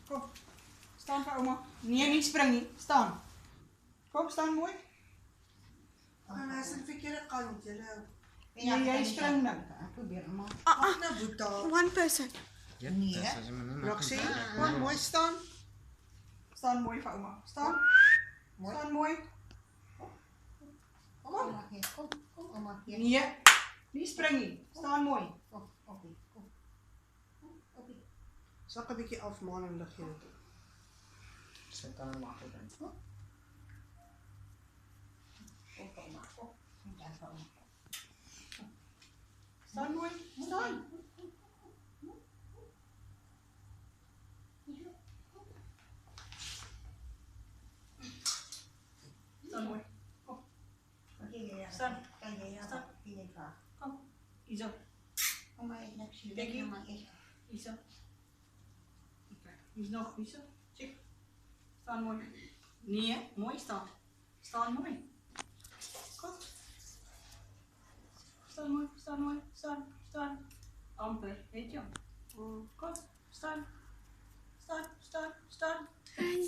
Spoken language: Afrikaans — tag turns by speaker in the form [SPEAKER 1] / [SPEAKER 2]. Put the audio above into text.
[SPEAKER 1] Kom. Staan vir ouma. Nee, nie spring nie. Staan. Kom, staan mooi.
[SPEAKER 2] En hij is een verkeerde kant, jullie.
[SPEAKER 1] Ja, jy spring nou.
[SPEAKER 3] Ek probeer maar.
[SPEAKER 2] Ach, nou Boeta.
[SPEAKER 4] One person.
[SPEAKER 3] Nee.
[SPEAKER 2] Roxy, kom mooi staan.
[SPEAKER 1] Staan mooi vir ouma. Staan. Staan mooi.
[SPEAKER 3] Kom maar hier. Kom maar hier.
[SPEAKER 1] Nee, nie spring nie. Staan mooi.
[SPEAKER 3] Kom.
[SPEAKER 2] Zal ik een beetje afmalen lig je?
[SPEAKER 3] Sit dan maar goed in. Kom maar. Kom. Ja, kom.
[SPEAKER 1] Staan mooi. Staan. Staan mooi. Kom. Staan.
[SPEAKER 3] Kan jy
[SPEAKER 1] Staan.
[SPEAKER 3] jy vraag?
[SPEAKER 1] Kom. Hierso.
[SPEAKER 3] Kom maar ek sien
[SPEAKER 1] Bekkie.
[SPEAKER 3] maar ek.
[SPEAKER 1] Hierso. Hier's nog. Hierso. Check. Staan mooi. Nee, mooi staan. Staan mooi. Kom. Staan mooi. Staan mooi. Staan. Amper. Weet je? Kom. Staan. Staan.